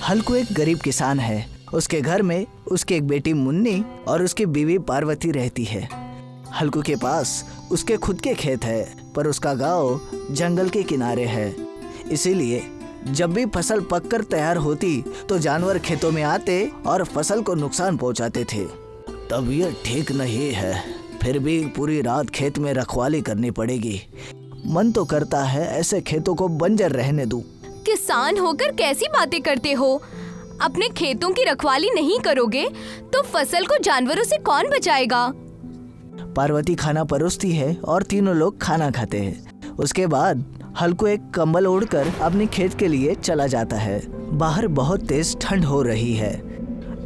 हल्कू एक गरीब किसान है। उसके घर में उसकी एक बेटी मुन्नी और उसकी बीवी पार्वती रहती है। हल्कू के पास उसके खुद के खेत है, पर उसका गांव जंगल के किनारे है। इसीलिए जब भी फसल पककर तैयार होती तो जानवर खेतों में आते और फसल को नुकसान पहुंचाते थे। तबीयत ठीक नहीं है, फिर भी पूरी रात खेत में रखवाली करनी पड़ेगी। मन तो करता है ऐसे खेतों को बंजर रहने दूं। किसान होकर कैसी बातें करते हो? अपने खेतों की रखवाली नहीं करोगे तो फसल को जानवरों से कौन बचाएगा? पार्वती खाना परोसती है और तीनों लोग खाना खाते हैं। उसके बाद हल्कू एक कंबल ओढ़कर अपने खेत के लिए चला जाता है। बाहर बहुत तेज ठंड हो रही है।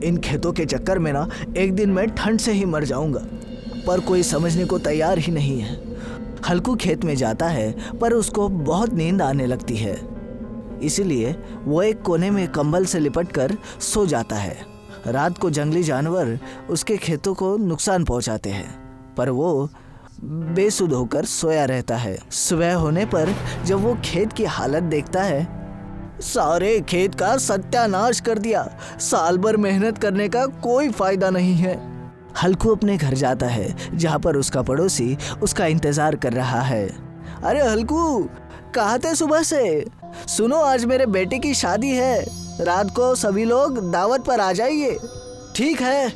इन खेतों के चक्कर में ना एक दिन मैं ठंड से ही मर जाऊंगा, पर कोई समझने को तैयार ही नहीं है। हल्कू खेत में जाता है, पर उसको बहुत नींद आने लगती है। इसीलिए वो एक कोने में कंबल से लिपटकर सो जाता है। रात को जंगली जानवर उसके खेतों को नुकसान पहुंचाते हैं, पर वो बेसुध होकर सोया रहता है। सुबह होने पर जब वो खेत की हालत देखता है, सारे खेत का सत्यानाश कर दिया। साल भर मेहनत करने का कोई फायदा नहीं है। हल्कू अपने घर जाता है, जहाँ पर उसका पड़ोसी उसका इंतजार कर रहा है। अरे हल्कू, कहाँ थे सुबह से? सुनो, आज मेरे बेटे की शादी है। रात को सभी लोग दावत पर आ जाइए। ठीक है।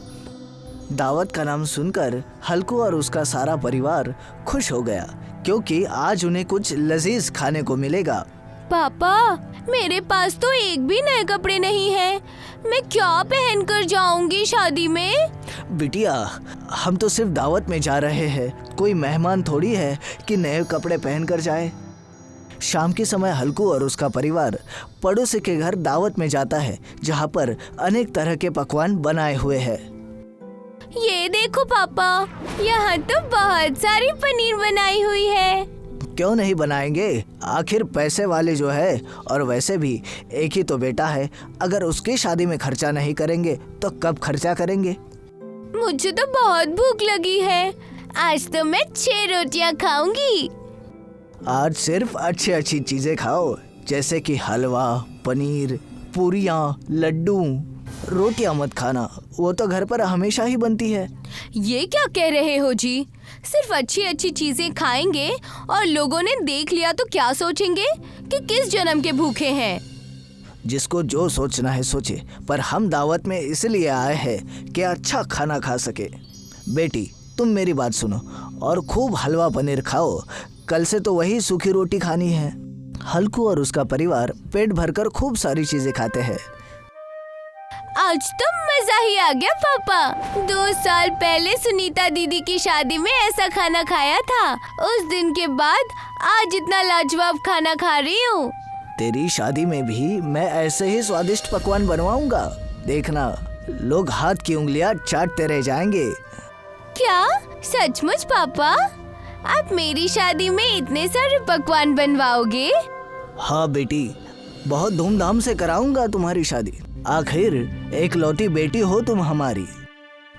दावत का नाम सुनकर हल्कू और उसका सारा परिवार खुश हो गया, क्योंकि आज उन्हें कुछ लजीज खाने को मिलेगा। पापा, मेरे पास तो एक भी नए कपड़े नहीं है। मैं क्या पहनकर जाऊंगी शादी में? बिटिया, हम तो सिर्फ दावत में जा रहे हैं, कोई मेहमान थोड़ी है कि नए कपड़े पहनकर जाए। शाम के समय हल्कू और उसका परिवार पड़ोसी के घर दावत में जाता है, जहाँ पर अनेक तरह के पकवान बनाए हुए हैं। ये देखो पापा, यहाँ तो बहुत सारी पनीर बनाई हुई है। क्यों नहीं बनाएंगे? आखिर पैसे वाले जो है, और वैसे भी एक ही तो बेटा है। अगर उसकी शादी में खर्चा नहीं करेंगे तो कब खर्चा करेंगे? मुझे तो बहुत भूख लगी है। आज तो मैं 6 रोटियां खाऊंगी। आज सिर्फ अच्छी चीजें खाओ, जैसे कि हलवा, पनीर, पूरियाँ, लड्डू। रोटियां मत खाना, वो तो घर पर हमेशा ही बनती है। ये क्या कह रहे हो जी? सिर्फ अच्छी चीजें खाएंगे और लोगों ने देख लिया तो क्या सोचेंगे कि किस जन्म के भूखे हैं? जिसको जो सोचना है सोचे, पर हम दावत में इसलिए आए हैं कि अच्छा खाना खा सके। बेटी, तुम मेरी बात सुनो और खूब हलवा पनीर खाओ। कल से तो वही सूखी रोटी खानी है। हल्कू और उसका परिवार पेट भरकर खूब सारी चीजें खाते हैं। आज तो मजा ही आ गया पापा। 2 साल पहले सुनीता दीदी की शादी में ऐसा खाना खाया था। उस दिन के बाद आज इतना लाजवाब खाना खा रही हूँ। तेरी शादी में भी मैं ऐसे ही स्वादिष्ट पकवान बनवाऊंगा। देखना, लोग हाथ की उंगलियां चाटते रह जाएंगे। क्या सचमुच पापा? आप मेरी शादी में इतने सारे पकवान बनवाओगे? हाँ बेटी, बहुत धूमधाम से कराऊंगा तुम्हारी शादी। आखिर एक लौती बेटी हो तुम हमारी।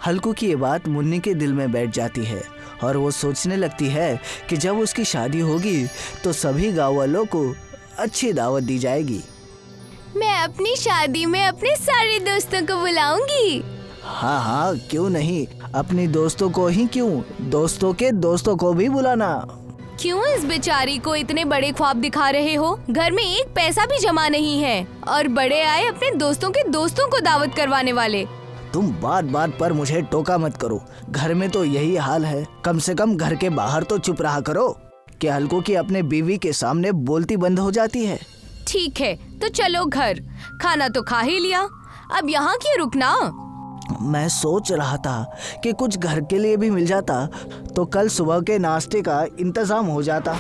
हल्कू की ये बात मुन्नी के दिल में बैठ जाती है और वो सोचने लगती है कि जब उसकी शादी होगी तो सभी गाँव वालों को अच्छी दावत दी जाएगी। मैं अपनी शादी में अपने सारे दोस्तों को बुलाऊंगी। हाँ, क्यों नहीं? अपनी दोस्तों को ही क्यों, दोस्तों के दोस्तों को भी बुलाना। क्यों इस बेचारी को इतने बड़े ख्वाब दिखा रहे हो? घर में एक पैसा भी जमा नहीं है और बड़े आए अपने दोस्तों के दोस्तों को दावत करवाने वाले। तुम बात बात पर मुझे टोका मत करो। घर में तो यही हाल है। कम से कम घर के बाहर तो चुप रहा करो कि हल्कू की अपने बीवी के सामने बोलती बंद हो जाती है। ठीक है, तो चलो घर। खाना तो खा ही लिया, अब यहाँ क्यों रुकना? मैं सोच रहा था कि कुछ घर के लिए भी मिल जाता तो कल सुबह के नाश्ते का इंतजाम हो जाता।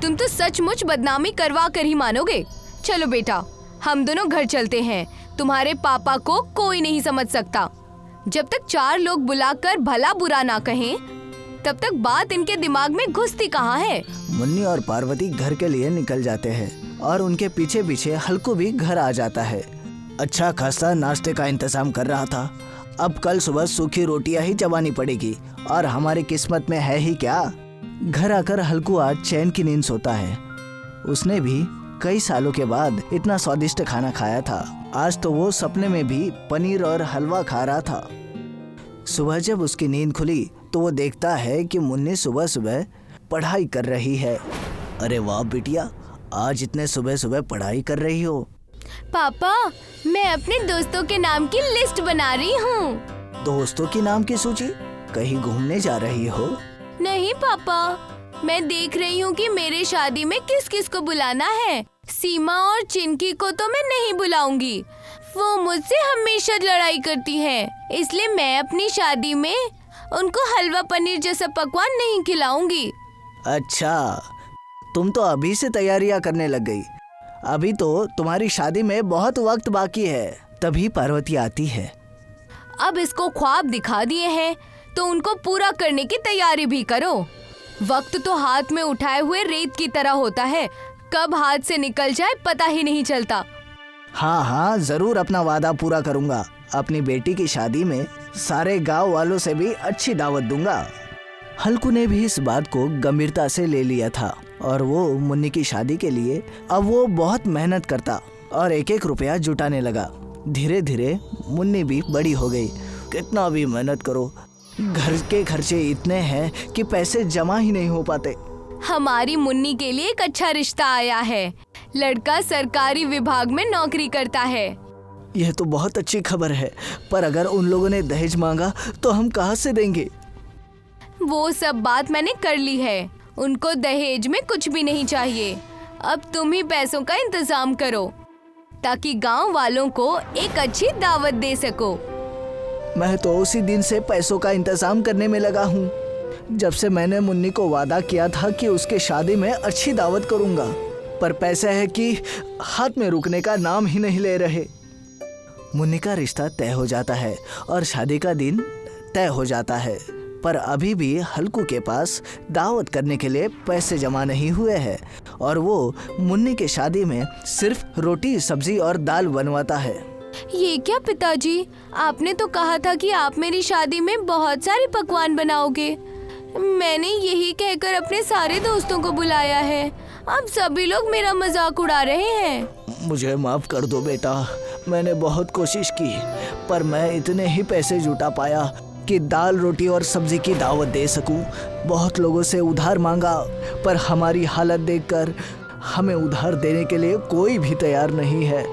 तुम तो सचमुच बदनामी करवा कर ही मानोगे। चलो बेटा, हम दोनों घर चलते हैं। तुम्हारे पापा को कोई नहीं समझ सकता। जब तक 4 लोग बुलाकर भला बुरा ना कहें, तब तक बात इनके दिमाग में घुसती कहाँ है। मुन्नी और पार्वती घर के लिए निकल जाते हैं और उनके पीछे पीछे हल्कू भी घर आ जाता है। अच्छा खासा नाश्ते का इंतजाम कर रहा था। अब कल सुबह सूखी रोटियां ही चबानी पड़ेगी और हमारी किस्मत में है ही क्या। घर आकर हल्कू आज चैन की नींद सोता है। उसने भी कई सालों के बाद इतना स्वादिष्ट खाना खाया था। आज तो वो सपने में भी पनीर और हलवा खा रहा था। सुबह जब उसकी नींद खुली तो वो देखता है कि मुन्नी सुबह सुबह पढ़ाई कर रही है। अरे वाह बिटिया, आज इतने सुबह सुबह पढ़ाई कर रही हो। पापा, मैं अपने दोस्तों के नाम की लिस्ट बना रही हूँ। दोस्तों की नाम की सूची? कहीं घूमने जा रही हो? नहीं पापा, मैं देख रही हूँ कि मेरे शादी में किस किस को बुलाना है। सीमा और चिंकी को तो मैं नहीं बुलाऊंगी, वो मुझसे हमेशा लड़ाई करती है, इसलिए मैं अपनी शादी में उनको हलवा पनीर जैसा पकवान नहीं खिलाऊंगी। अच्छा, तुम तो अभी से तैयारियां करने लग गई। अभी तो तुम्हारी शादी में बहुत वक्त बाकी है। तभी पार्वती आती है। अब इसको ख्वाब दिखा दिए हैं तो उनको पूरा करने की तैयारी भी करो। वक्त तो हाथ में उठाए हुए रेत की तरह होता है, कब हाथ से निकल जाए पता ही नहीं चलता। हाँ हाँ, जरूर अपना वादा पूरा करूंगा। अपनी बेटी की शादी में सारे गांव वालों से भी अच्छी दावत दूंगा। हल्कू ने भी इस बात को गंभीरता से ले लिया था और वो मुन्नी की शादी के लिए अब वो बहुत मेहनत करता और एक एक रुपया जुटाने लगा। धीरे धीरे मुन्नी भी बड़ी हो गई। कितना भी मेहनत करो, घर के खर्चे इतने हैं कि पैसे जमा ही नहीं हो पाते। हमारी मुन्नी के लिए एक अच्छा रिश्ता आया है। लड़का सरकारी विभाग में नौकरी करता है। यह तो बहुत अच्छी खबर है, पर अगर उन लोगों ने दहेज मांगा तो हम कहाँ से देंगे? वो सब बात मैंने कर ली है, उनको दहेज में कुछ भी नहीं चाहिए। अब तुम ही पैसों का इंतजाम करो ताकि गांव वालों को एक अच्छी दावत दे सको। मैं तो उसी दिन से पैसों का इंतजाम करने में लगा हूँ, जब से मैंने मुन्नी को वादा किया था कि उसके शादी में अच्छी दावत करूँगा। पर पैसे है कि हाथ में रुकने का नाम ही नहीं ले रहे। मुन्नी का रिश्ता तय हो जाता है और शादी का दिन तय हो जाता है, पर अभी भी हल्कू के पास दावत करने के लिए पैसे जमा नहीं हुए हैं और वो मुन्नी के शादी में सिर्फ रोटी, सब्जी और दाल बनवाता है। ये क्या पिताजी, आपने तो कहा था कि आप मेरी शादी में बहुत सारे पकवान बनाओगे। मैंने यही कहकर अपने सारे दोस्तों को बुलाया है, अब सभी लोग मेरा मजाक उड़ा रहे हैं। मुझे माफ कर दो बेटा, मैंने बहुत कोशिश की, पर मैं इतने ही पैसे जुटा पाया कि दाल, रोटी और सब्जी की दावत दे सकूं। बहुत लोगों से उधार मांगा, पर हमारी हालत देखकर हमें उधार देने के लिए कोई भी तैयार नहीं है।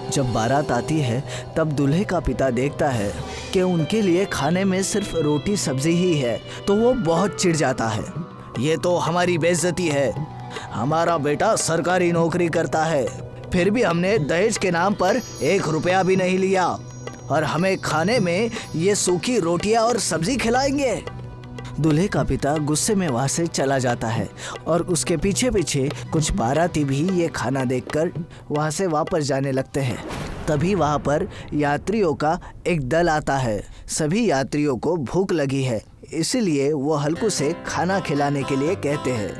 जब बारात आती है तब दूल्हे का पिता देखता है कि उनके लिए खाने में सिर्फ रोटी सब्जी ही है, तो वो बहुत चिढ़ जाता है। ये तो हमारी बेइज्जती है। हमारा बेटा सरकारी नौकरी करता है, फिर भी हमने दहेज के नाम पर 1 रुपया भी नहीं लिया और हमें खाने में ये सूखी रोटियां और सब्जी खिलाएंगे। दूल्हे का पिता गुस्से में वहां से चला जाता है और उसके पीछे पीछे कुछ बाराती भी ये खाना देखकर वहां से वापस जाने लगते हैं। तभी वहां पर यात्रियों का एक दल आता है। सभी यात्रियों को भूख लगी है, इसलिए वो हल्कू से खाना खिलाने के लिए कहते हैं।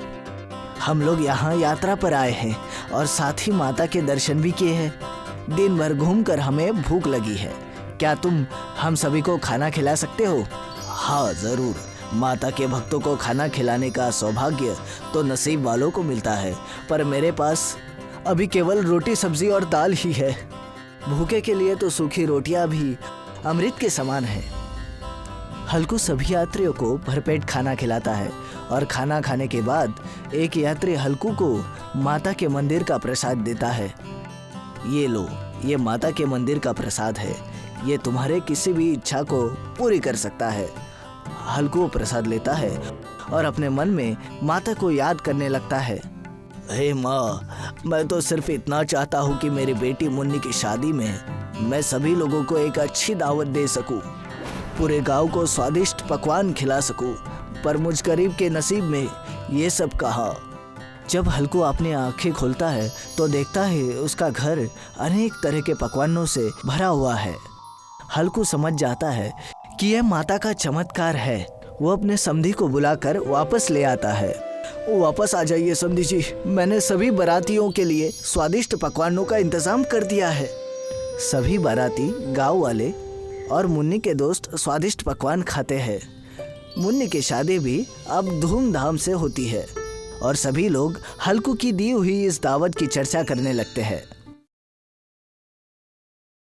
हम लोग यहाँ यात्रा पर आए हैं और साथ ही माता के दर्शन भी किए हैं। दिन भर घूमकर हमें भूख लगी है, क्या तुम हम सभी को खाना खिला सकते हो? हाँ जरूर, माता के भक्तों को खाना खिलाने का सौभाग्य तो नसीब वालों को मिलता है, पर मेरे पास अभी केवल रोटी, सब्जी और दाल ही है। भूखे के लिए तो सूखी रोटियां भी अमृत के समान है। हल्कू सभी यात्रियों को भरपेट खाना खिलाता है और खाना खाने के बाद एक यात्री हल्कू को माता के मंदिर का प्रसाद देता है। ये लो, ये माता के मंदिर का प्रसाद है, ये तुम्हारे किसी भी इच्छा को पूरी कर सकता है। हल्कू प्रसाद लेता है और अपने मन में माता को याद करने लगता है। हे माँ, मैं तो सिर्फ इतना चाहता हूँ कि मेरी बेटी मुन्नी की शादी में मैं सभी लोगों को एक अच्छी दावत दे सकूँ, पूरे गांव को स्वादिष्ट पकवान खिला सकूँ, पर मुझ गरीब के नसीब में ये सब कहाँ। जब हल्कू अपनी आंखें खोलता है तो देखता है उसका घर अनेक तरह के पकवानों से भरा हुआ है। हल्कू समझ जाता है कि यह माता का चमत्कार है। वो अपने समधी को बुलाकर वापस ले आता है। वापस आ जाइए समधी जी, मैंने सभी बारातियों के लिए स्वादिष्ट पकवानों का इंतजाम कर दिया है। सभी बाराती, गांव वाले और मुन्नी के दोस्त स्वादिष्ट पकवान खाते हैं। मुन्नी की शादी भी अब धूमधाम से होती है और सभी लोग हल्कू की दी हुई इस दावत की चर्चा करने लगते हैं।